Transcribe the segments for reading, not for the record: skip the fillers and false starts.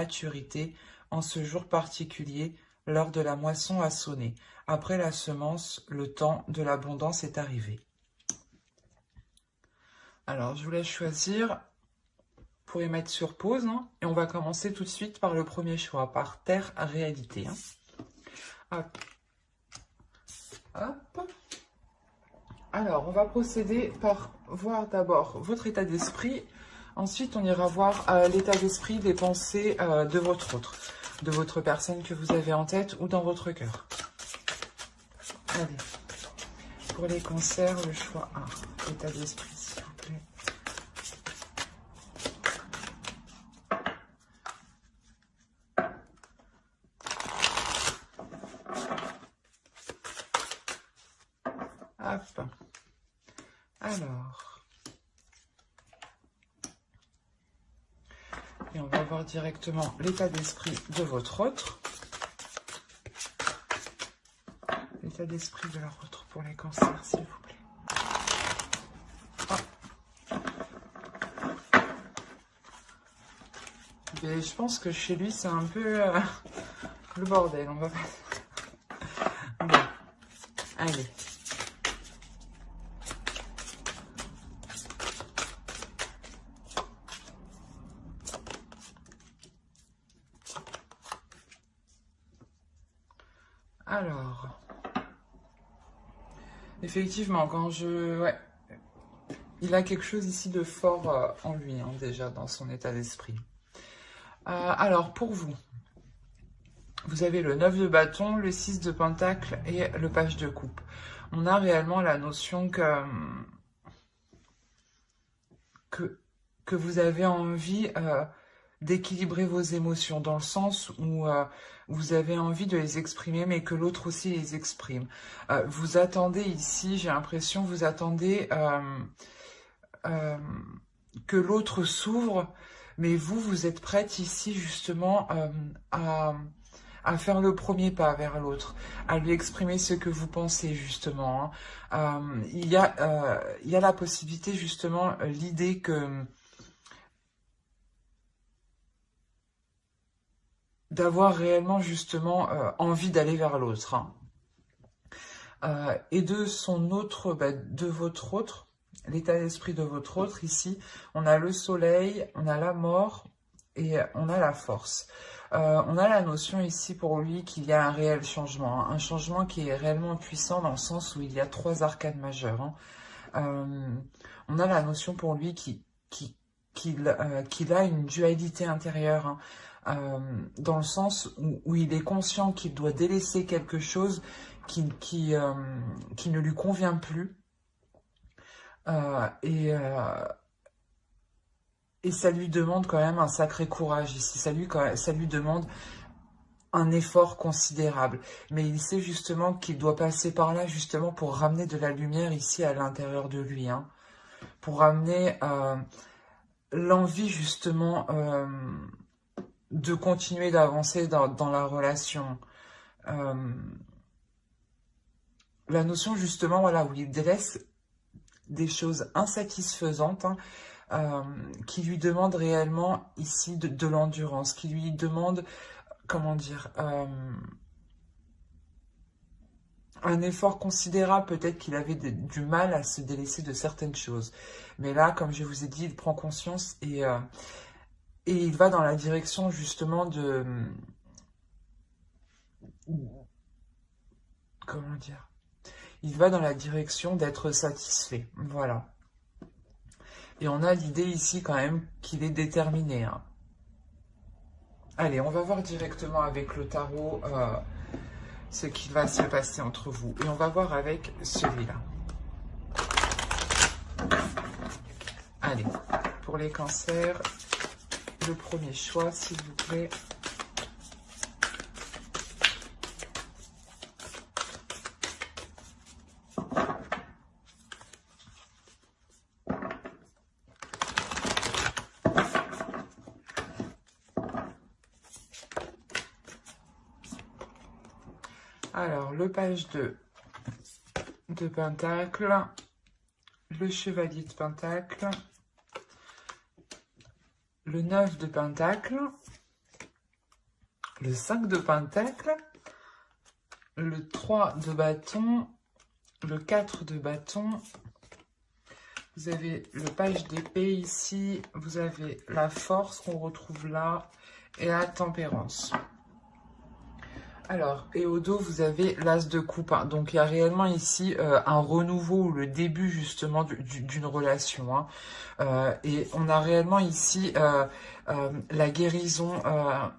maturité en ce jour particulier, l'heure de la moisson a sonné. Après la semence, le temps de l'abondance est arrivé. Alors, je vous laisse choisir. Vous pourrez mettre sur pause, hein, et on va commencer tout de suite par le premier choix, par terre à réalité. Hein. Hop. Hop. Alors, on va procéder par voir d'abord votre état d'esprit. Ensuite, on ira voir l'état d'esprit des pensées de votre personne que vous avez en tête ou dans votre cœur. Allez. Pour les cancers, le choix 1. État d'esprit, s'il vous plaît. Hop. Alors. Et on va voir directement l'état d'esprit de votre autre. L'état d'esprit de leur autre pour les cancers, s'il vous plaît. Et je pense que chez lui, c'est un peu le bordel. On va pas... Bon. Allez. Alors, effectivement, quand je... Ouais, il a quelque chose ici de fort en lui, hein, déjà, dans son état d'esprit. Alors, pour vous, vous avez le 9 de bâton, le 6 de pentacle et le page de coupe. On a réellement la notion que vous avez envie d'équilibrer vos émotions, dans le sens où vous avez envie de les exprimer, mais que l'autre aussi les exprime. Vous attendez ici, j'ai l'impression, vous attendez que l'autre s'ouvre, mais vous êtes prête ici justement à faire le premier pas vers l'autre, à lui exprimer ce que vous pensez justement. Hein. Il y a la possibilité justement, l'idée que d'avoir réellement justement envie d'aller vers l'autre. Hein. Et de son autre, de votre autre, l'état d'esprit de votre autre, ici, on a le soleil, on a la mort et on a la force. On a la notion ici pour lui qu'il y a un réel changement, hein, un changement qui est réellement puissant dans le sens où il y a 3 arcanes majeures. Hein. On a la notion pour lui qu'il a une dualité intérieure, hein, dans le sens où il est conscient qu'il doit délaisser quelque chose qui ne lui convient plus. Et ça lui demande quand même un sacré courage ici. Ça lui demande un effort considérable. Mais il sait justement qu'il doit passer par là justement pour ramener de la lumière ici à l'intérieur de lui. Hein, pour ramener l'envie justement de continuer d'avancer dans la relation. La notion justement, voilà, où il délaisse des choses insatisfaisantes, hein, qui lui demandent réellement ici de l'endurance, qui lui demandent, comment dire, un effort considérable. Peut-être qu'il avait du mal à se délaisser de certaines choses. Mais là, comme je vous ai dit, il prend conscience et il va dans la direction justement de... Comment dire? Il va dans la direction d'être satisfait. Voilà. Et on a l'idée ici quand même qu'il est déterminé. Hein. Allez, on va voir directement avec le tarot ce qui va se passer entre vous. Et on va voir avec celui-là. Allez, pour les cancers, le premier choix, s'il vous plaît. Alors, le page de pentacle, le chevalier de pentacle, le 9 de pentacle le 5 de Pentacle, le 3 de bâton, le 4 de bâton, vous avez le page d'épée ici, vous avez la force qu'on retrouve là, et la tempérance. Alors, et au dos, vous avez l'as de coupe. Hein. Donc, il y a réellement ici un renouveau ou le début justement d'une relation. Hein. Et on a réellement ici la guérison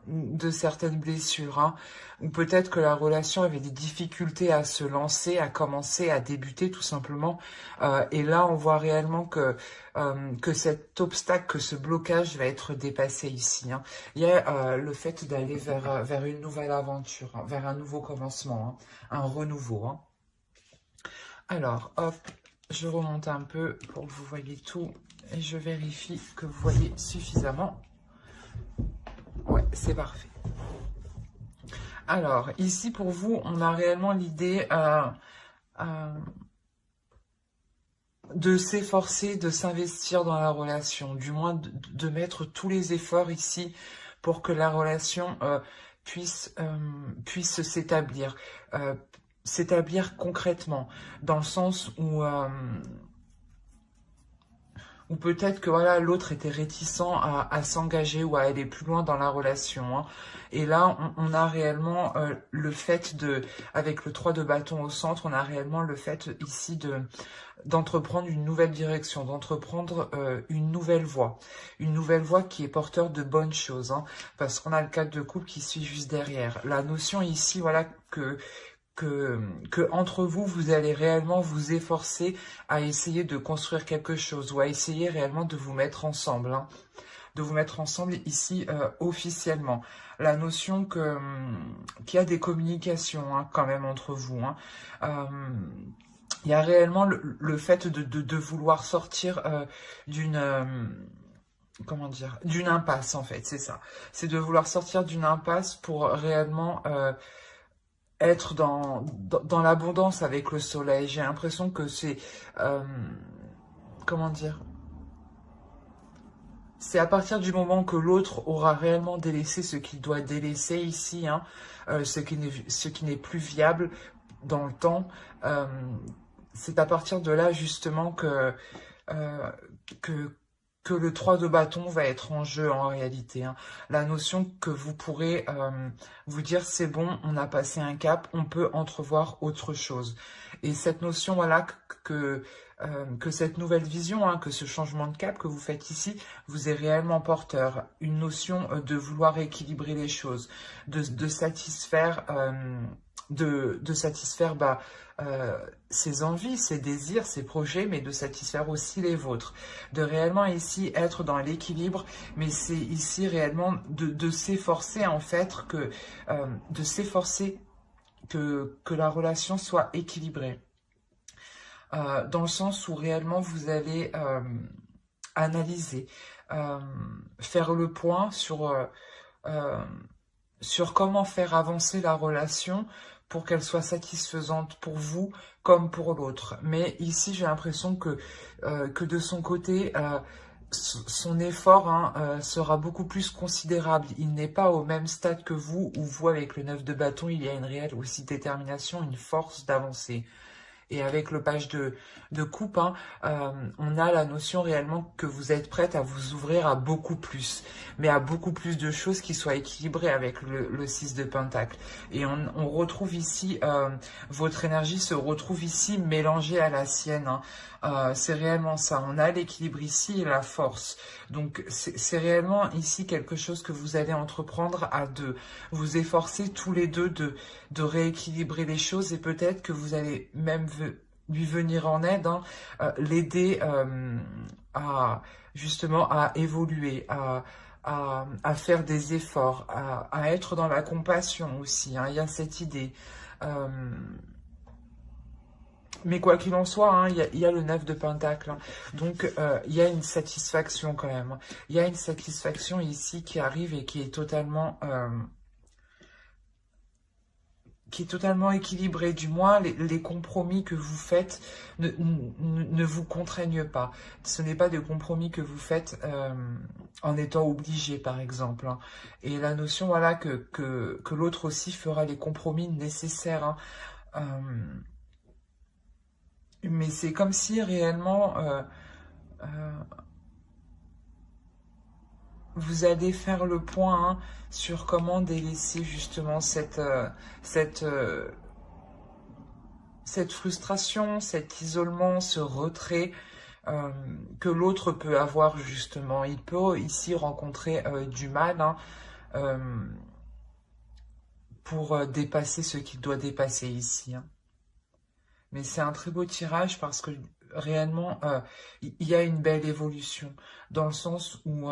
de certaines blessures. Hein. Ou peut-être que la relation avait des difficultés à se lancer, à commencer, à débuter tout simplement. Et là, on voit réellement que cet obstacle, que ce blocage va être dépassé ici. Hein. Il y a le fait d'aller vers une nouvelle aventure, hein, vers un nouveau commencement, hein, un renouveau. Hein. Alors, hop, je remonte un peu pour que vous voyez tout et je vérifie que vous voyez suffisamment. Ouais, c'est parfait. Alors, ici pour vous, on a réellement l'idée de s'efforcer, de s'investir dans la relation, du moins de mettre tous les efforts ici pour que la relation puisse s'établir, s'établir concrètement, dans le sens où peut-être que voilà, l'autre était réticent à s'engager ou à aller plus loin dans la relation. Hein. Et là, on a réellement le fait avec le 3 de bâton au centre, on a réellement le fait ici d'entreprendre une nouvelle direction, d'entreprendre une nouvelle voie qui est porteur de bonnes choses, hein, parce qu'on a le 4 de coupe qui suit juste derrière. La notion ici, voilà, que entre vous, vous allez réellement vous efforcer à essayer de construire quelque chose ou à essayer réellement de vous mettre ensemble, hein, de vous mettre ensemble ici officiellement. La notion qu'il y a des communications hein, quand même entre vous. Hein. Il y a réellement le fait de vouloir sortir d'une... comment dire, d'une impasse en fait, c'est ça. C'est de vouloir sortir d'une impasse pour réellement être dans l'abondance avec le soleil. J'ai l'impression que c'est... comment dire, c'est à partir du moment que l'autre aura réellement délaissé ce qu'il doit délaisser ici, hein, ce qui n'est plus viable dans le temps, c'est à partir de là justement que le 3 de bâton va être en jeu en réalité. Hein. La notion que vous pourrez vous dire c'est bon, on a passé un cap, on peut entrevoir autre chose. Et cette notion, voilà, que cette nouvelle vision, hein, que ce changement de cap que vous faites ici, vous est réellement porteur. Une notion de vouloir équilibrer les choses, de satisfaire... de satisfaire ses envies, ses désirs, ses projets, mais de satisfaire aussi les vôtres. De réellement ici être dans l'équilibre, mais c'est ici réellement de s'efforcer en fait de s'efforcer que la relation soit équilibrée. Dans le sens où réellement vous allez analyser, faire le point sur comment faire avancer la relation pour qu'elle soit satisfaisante pour vous comme pour l'autre. Mais ici, j'ai l'impression que de son côté, son effort hein, sera beaucoup plus considérable. Il n'est pas au même stade que vous, où vous, avec le 9 de bâton, il y a une réelle aussi détermination, une force d'avancer. Et avec le page de coupe, hein, on a la notion réellement que vous êtes prête à vous ouvrir à beaucoup plus, mais à beaucoup plus de choses qui soient équilibrées avec le 6 de pentacle. Et on retrouve ici, votre énergie se retrouve ici mélangée à la sienne. Hein. C'est réellement ça. On a l'équilibre ici et la force. Donc c'est réellement ici quelque chose que vous allez entreprendre à deux. Vous efforcer tous les deux de rééquilibrer les choses et peut-être que vous allez même lui venir en aide, hein, l'aider justement à évoluer, à faire des efforts, à être dans la compassion aussi. Hein, il y a cette idée. Mais quoi qu'il en soit, hein, il y a le 9 de pentacle. Hein. Donc, il y a une satisfaction quand même. Il y a une satisfaction ici qui arrive et qui est totalement qui est totalement équilibré. Du moins, les compromis que vous faites ne vous contraignent pas. Ce n'est pas des compromis que vous faites en étant obligé, par exemple. Hein. Et la notion, voilà, que l'autre aussi fera les compromis nécessaires. Hein. Mais c'est comme si réellement vous allez faire le point hein, sur comment délaisser justement cette frustration, cet isolement, ce retrait que l'autre peut avoir justement. Il peut ici rencontrer du mal hein, pour dépasser ce qu'il doit dépasser ici. Hein. Mais c'est un très beau tirage parce que réellement, il y a une belle évolution dans le sens où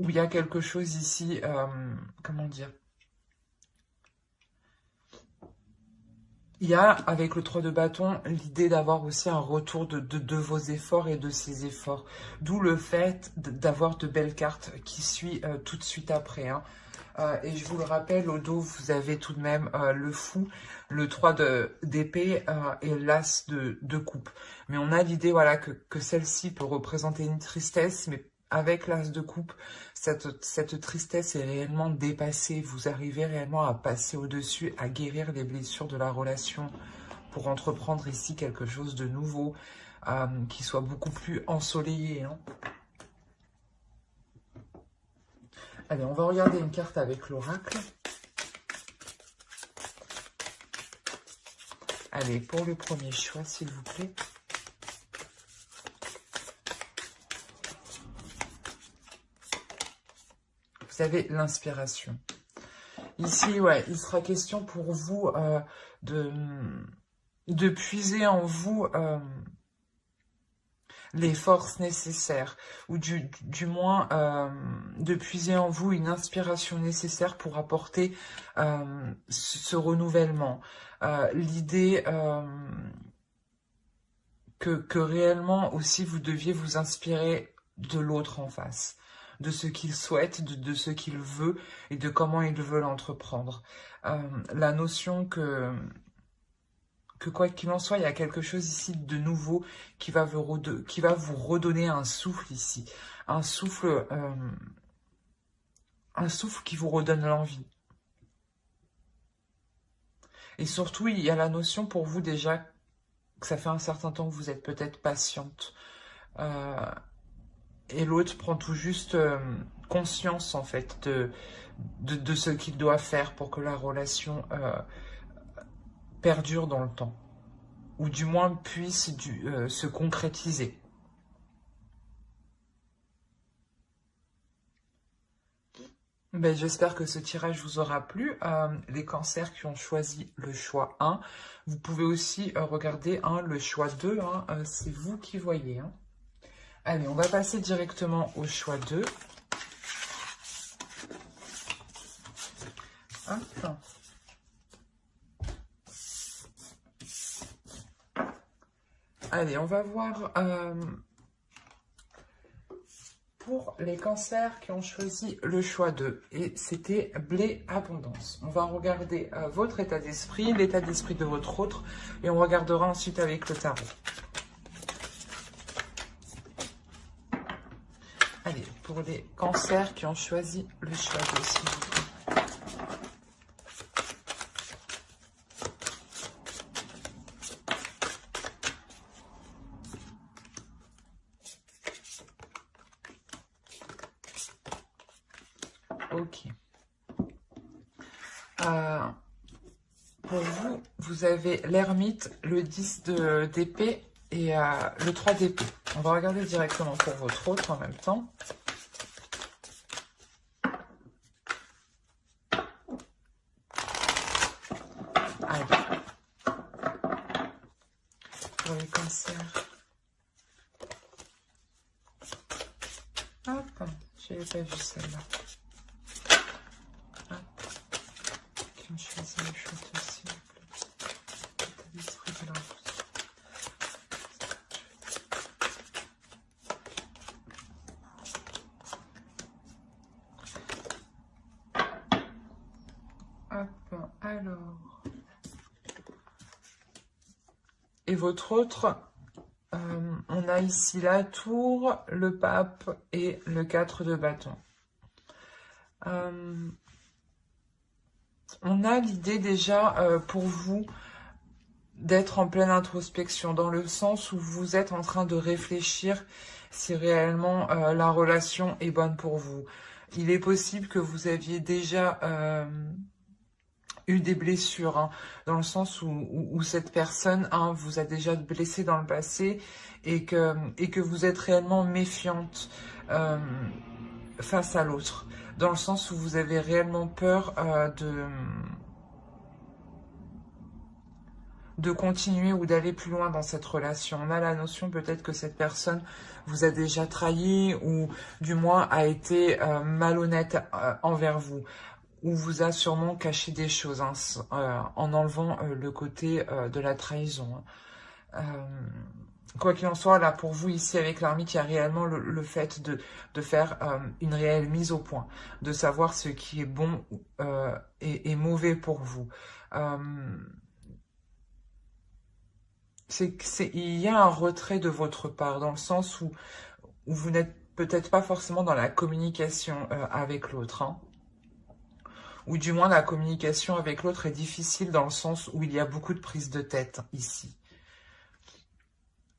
il y a quelque chose ici, comment dire, il y a, avec le 3 de bâton, l'idée d'avoir aussi un retour de vos efforts et de ces efforts. D'où le fait d'avoir de belles cartes qui suivent tout de suite après. Hein. Et je vous le rappelle, au dos, vous avez tout de même le fou, le 3 d'épée et l'as de coupe. Mais on a l'idée voilà, que celle-ci peut représenter une tristesse, mais avec l'as de coupe, cette tristesse est réellement dépassée. Vous arrivez réellement à passer au-dessus, à guérir les blessures de la relation pour entreprendre ici quelque chose de nouveau, qui soit beaucoup plus ensoleillé. Hein. Allez, on va regarder une carte avec l'oracle. Allez, pour le premier choix, s'il vous plaît. Vous avez l'inspiration. Ici, ouais, il sera question pour vous de puiser en vous les forces nécessaires, ou du moins de puiser en vous une inspiration nécessaire pour apporter ce renouvellement. L'idée que réellement aussi vous deviez vous inspirer de l'autre en face, de ce qu'il souhaite, de ce qu'il veut et de comment il veut l'entreprendre. La notion que quoi qu'il en soit, il y a quelque chose ici de nouveau qui va vous redonner un souffle ici. Un souffle qui vous redonne l'envie. Et surtout, il y a la notion pour vous déjà que ça fait un certain temps que vous êtes peut-être patiente. Et l'autre prend tout juste conscience, en fait, de ce qu'il doit faire pour que la relation perdure dans le temps. Ou du moins puisse se concrétiser. Ben, j'espère que ce tirage vous aura plu. Les cancers qui ont choisi le choix 1, vous pouvez aussi regarder le choix 2, hein, c'est vous qui voyez. Hein. Allez, on va passer directement au choix 2. Hop. Allez, on va voir pour les cancers qui ont choisi le choix 2. Et c'était blé abondance. On va regarder votre état d'esprit, l'état d'esprit de votre autre. Et on regardera ensuite avec le tarot. Allez, pour les cancers qui ont choisi le choix 2, s'il vous plaît. Ok. Pour vous, vous avez l'ermite, le 10 d'épée et le 3 d'épée. On va regarder directement pour votre autre en même temps. Allez. Pour les cancers. Hop, je n'avais pas vu celle-là. Qui ont choisi le choix aussi. L'état d'esprit de leur vie. Hop, alors. Et votre autre, on a ici la tour, le pape et le 4 de bâton. On a l'idée déjà pour vous d'être en pleine introspection, dans le sens où vous êtes en train de réfléchir si réellement la relation est bonne pour vous. Il est possible que vous aviez déjà eu des blessures, hein, dans le sens où cette personne vous a déjà blessé dans le passé et que vous êtes réellement méfiante face à l'autre, dans le sens où vous avez réellement peur de continuer ou d'aller plus loin dans cette relation. On a la notion peut-être que cette personne vous a déjà trahi ou du moins a été malhonnête envers vous, ou vous a sûrement caché des choses en enlevant le côté de la trahison. Quoi qu'il en soit, là pour vous ici avec l'ermite, il y a réellement le fait de faire une réelle mise au point, de savoir ce qui est bon et mauvais pour vous. Il y a un retrait de votre part, dans le sens où vous n'êtes peut-être pas forcément dans la communication avec l'autre. Hein. Ou du moins la communication avec l'autre est difficile dans le sens où il y a beaucoup de prise de tête ici.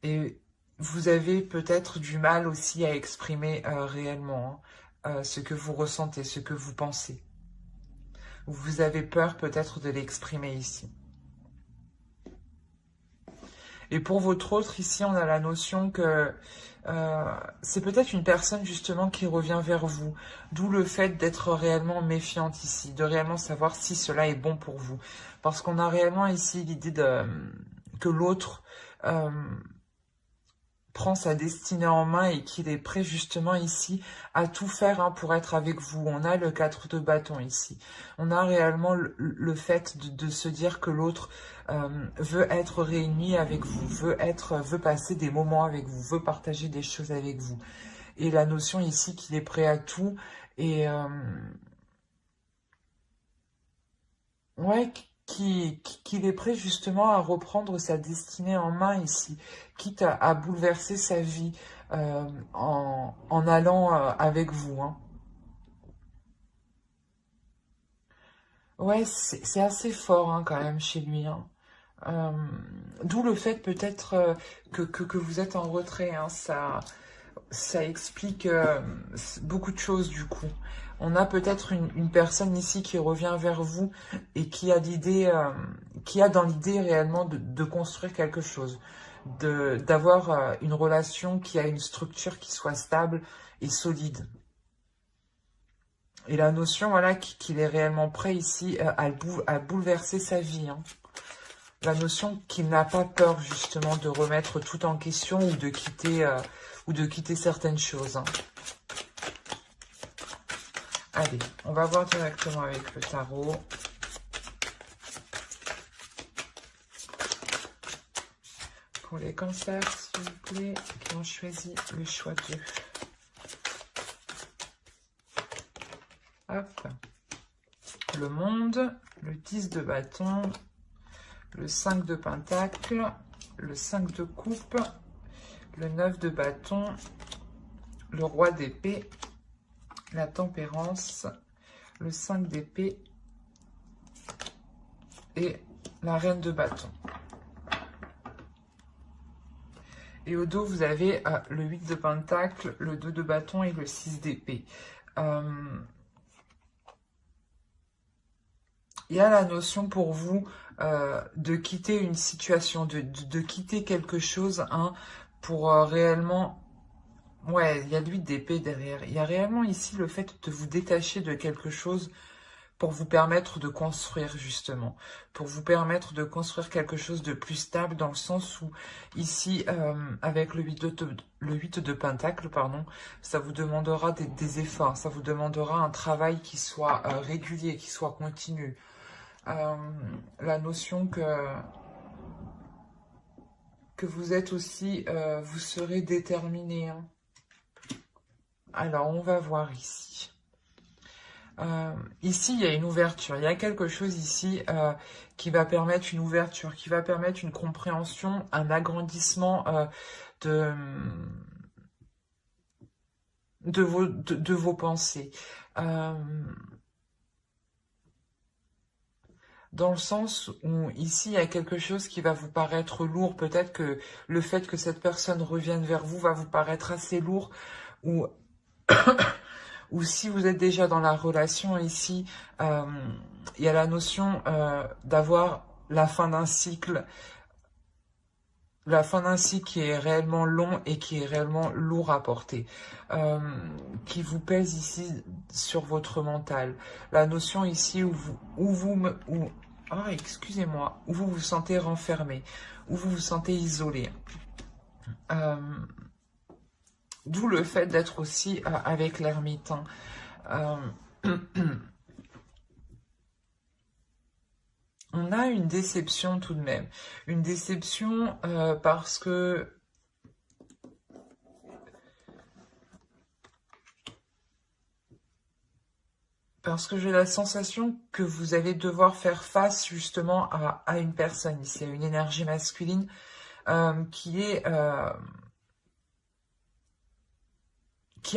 Et vous avez peut-être du mal aussi à exprimer réellement ce que vous ressentez, ce que vous pensez. Vous avez peur peut-être de l'exprimer ici. Et pour votre autre, ici, on a la notion que c'est peut-être une personne justement qui revient vers vous. D'où le fait d'être réellement méfiante ici, de réellement savoir si cela est bon pour vous. Parce qu'on a réellement ici l'idée que l'autre prend sa destinée en main et qu'il est prêt justement ici à tout faire pour être avec vous. On a le 4 de bâton ici. On a réellement le fait de se dire que l'autre veut être réuni avec vous, veut passer des moments avec vous, veut partager des choses avec vous. Et la notion ici qu'il est prêt à tout et ouais, qu'il est prêt justement à reprendre sa destinée en main ici, quitte à bouleverser sa vie en allant avec vous. Hein. Ouais, c'est assez fort quand même chez lui. Hein. D'où le fait peut-être que vous êtes en retrait. Hein. Ça explique beaucoup de choses du coup. On a peut-être une personne ici qui revient vers vous et qui a l'idée, qui a dans l'idée réellement de construire quelque chose, d'avoir une relation qui a une structure qui soit stable et solide. Et la notion, voilà, qu'il est réellement prêt ici à bouleverser sa vie. Hein. La notion qu'il n'a pas peur justement de remettre tout en question ou de quitter certaines choses. Hein. Allez, on va voir directement avec le tarot. Pour les cancers, s'il vous plaît, qui ont choisi le choix 2. Hop. Le monde, le 10 de bâton, le 5 de pentacle, le 5 de coupe, le 9 de bâton, le roi d'épée, la tempérance, le 5 d'épée et la reine de bâton. Et au dos, vous avez le 8 de pentacle, le 2 de bâton et le 6 d'épée. Il y a la notion pour vous de quitter une situation, de quitter quelque chose pour réellement... Ouais, il y a le 8 d'épée derrière. Il y a réellement ici le fait de vous détacher de quelque chose pour vous permettre de construire justement, pour vous permettre de construire quelque chose de plus stable dans le sens où ici, avec le 8 de pentacle, pardon, ça vous demandera des efforts, ça vous demandera un travail qui soit régulier, qui soit continu. La notion que vous êtes aussi, vous serez déterminé. Hein. Alors, on va voir ici. Ici, il y a une ouverture. Il y a quelque chose ici qui va permettre une ouverture, qui va permettre une compréhension, un agrandissement de, de vos pensées. Dans le sens où ici, il y a quelque chose qui va vous paraître lourd. Peut-être que le fait que cette personne revienne vers vous va vous paraître assez lourd. Ou, ou si vous êtes déjà dans la relation ici, il y a la notion d'avoir la fin d'un cycle. La fin d'un cycle qui est réellement long et qui est réellement lourd à porter, qui vous pèse ici sur votre mental. La notion ici excusez-moi, où vous vous sentez renfermé, où vous vous sentez isolé. D'où le fait d'être aussi avec l'ermite. On a une déception tout de même. Une déception parce que j'ai la sensation que vous allez devoir faire face justement à une personne ici, à une énergie masculine qui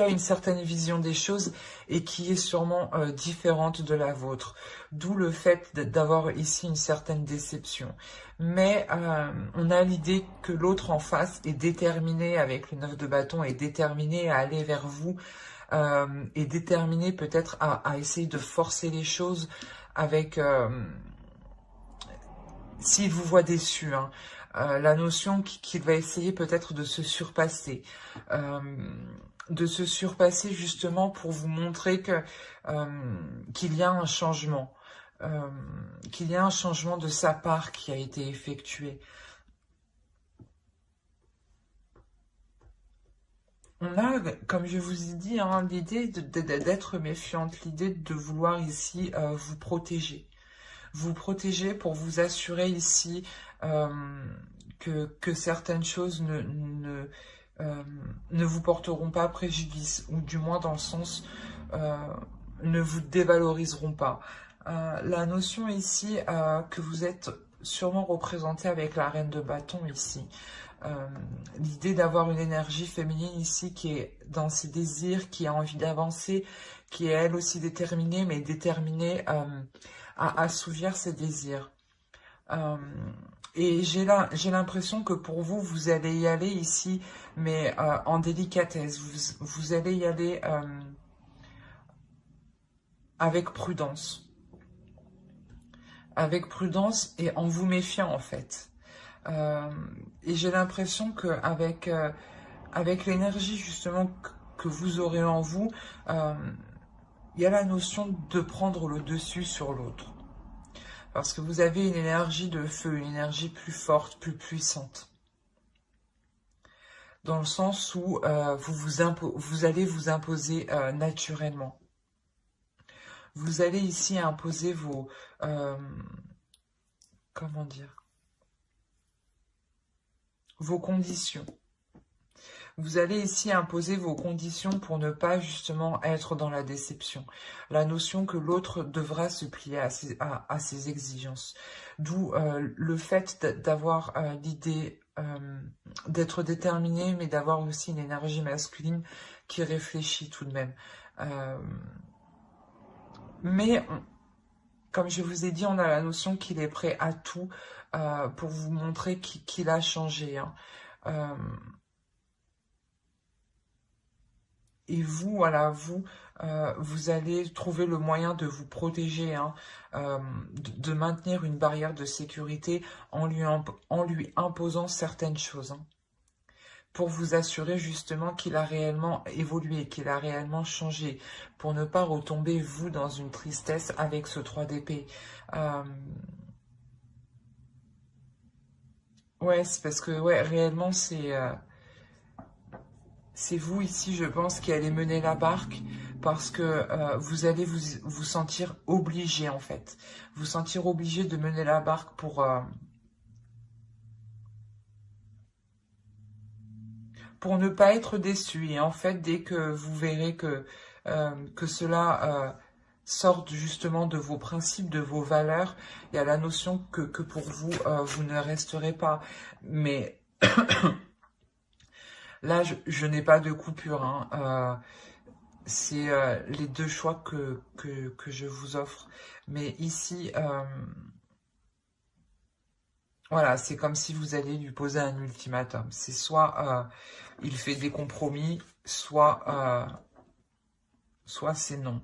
a une certaine vision des choses et qui est sûrement différente de la vôtre. D'où le fait d'avoir ici une certaine déception. Mais on a l'idée que l'autre en face est déterminé, avec le 9 de bâton, est déterminé à aller vers vous, est déterminé peut-être à essayer de forcer les choses avec... s'il vous voit déçu, hein, la notion qu'il va essayer peut-être de se surpasser. Justement pour vous montrer que qu'il y a un changement, qu'il y a un changement de sa part qui a été effectué. On a, comme je vous ai dit, hein, l'idée d'être méfiante, l'idée de vouloir ici vous protéger. Vous protéger pour vous assurer ici que certaines choses ne vous porteront pas préjudice, ou du moins dans le sens ne vous dévaloriseront pas. La notion ici que vous êtes sûrement représenté avec la reine de bâton ici. L'idée d'avoir une énergie féminine ici qui est dans ses désirs, qui a envie d'avancer, qui est elle aussi déterminée, mais déterminée à assouvir ses désirs. Et j'ai l'impression que pour vous, vous allez y aller ici, mais en délicatesse. Vous allez y aller avec prudence. Avec prudence et en vous méfiant en fait. Et j'ai l'impression qu'avec avec l'énergie justement que vous aurez en vous, il y a la notion de prendre le dessus sur l'autre. Parce que vous avez une énergie de feu, une énergie plus forte, plus puissante. Dans le sens où vous allez vous imposer naturellement. Vous allez ici imposer vos... comment dire, vos conditions. Vous allez ici imposer vos conditions pour ne pas justement être dans la déception. La notion que l'autre devra se plier à ses exigences. D'où le fait d'avoir l'idée d'être déterminé, mais d'avoir aussi une énergie masculine qui réfléchit tout de même. Comme je vous ai dit, on a la notion qu'il est prêt à tout pour vous montrer qu'il a changé. Hein. Et vous, voilà, vous allez trouver le moyen de vous protéger, hein, de maintenir une barrière de sécurité en lui imposant certaines choses. Hein, pour vous assurer justement qu'il a réellement évolué, qu'il a réellement changé, pour ne pas retomber, vous, dans une tristesse avec ce 3 d'épée. Ouais, c'est parce que, ouais, réellement, c'est vous ici, je pense, qui allez mener la barque parce que vous allez vous sentir obligé, en fait. Vous sentir obligé de mener la barque pour ne pas être déçu. Et en fait, dès que vous verrez que cela sortent justement de vos principes, de vos valeurs. Il y a la notion que pour vous, vous ne resterez pas. Mais là, je n'ai pas de coupure. Hein. C'est les deux choix que je vous offre. Mais ici, voilà, c'est comme si vous alliez lui poser un ultimatum. C'est soit il fait des compromis, soit c'est non.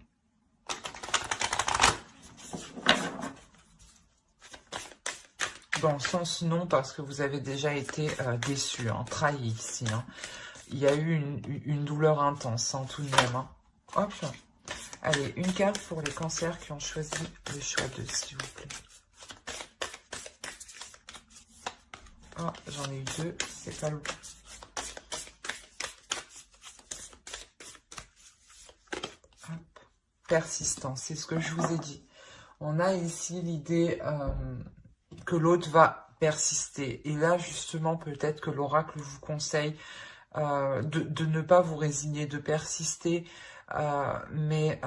Dans le sens non, parce que vous avez déjà été déçu, hein, trahi ici. Hein. Il y a eu une douleur intense, hein, tout de même. Hein. Hop. Allez, une carte pour les cancers qui ont choisi le choix 2, s'il vous plaît. Oh, j'en ai eu 2, c'est pas le bon. Persistance, c'est ce que je vous ai dit. On a ici l'idée que l'autre va persister. Et là, justement, peut-être que l'oracle vous conseille de ne pas vous résigner, de persister, mais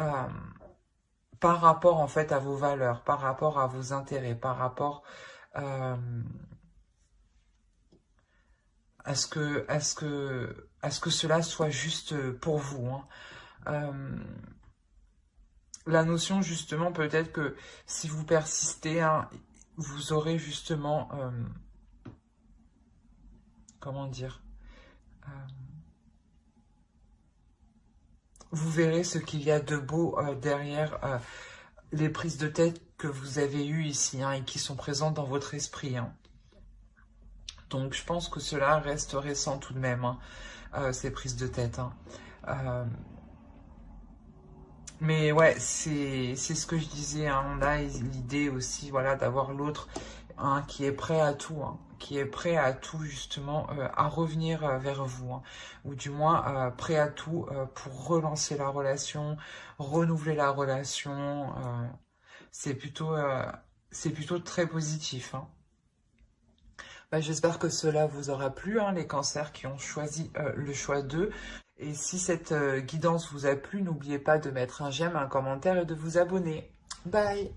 par rapport, en fait, à vos valeurs, par rapport à vos intérêts, par rapport à ce que cela soit juste pour vous. Hein. La notion, justement, peut-être que si vous persistez, hein, vous aurez justement, comment dire, vous verrez ce qu'il y a de beau derrière les prises de tête que vous avez eues ici, hein, et qui sont présentes dans votre esprit. Hein. Donc, je pense que cela reste récent tout de même, hein, ces prises de tête. Hein. Mais ouais, c'est ce que je disais, hein, on a l'idée aussi, voilà, d'avoir l'autre hein, qui est prêt à tout, hein, qui est prêt à tout justement, à revenir vers vous, hein, ou du moins prêt à tout pour relancer la relation, renouveler la relation, c'est plutôt très positif. Hein. Bah, j'espère que cela vous aura plu, hein, les cancers qui ont choisi le choix 2. Et si cette guidance vous a plu, n'oubliez pas de mettre un j'aime, un commentaire et de vous abonner. Bye!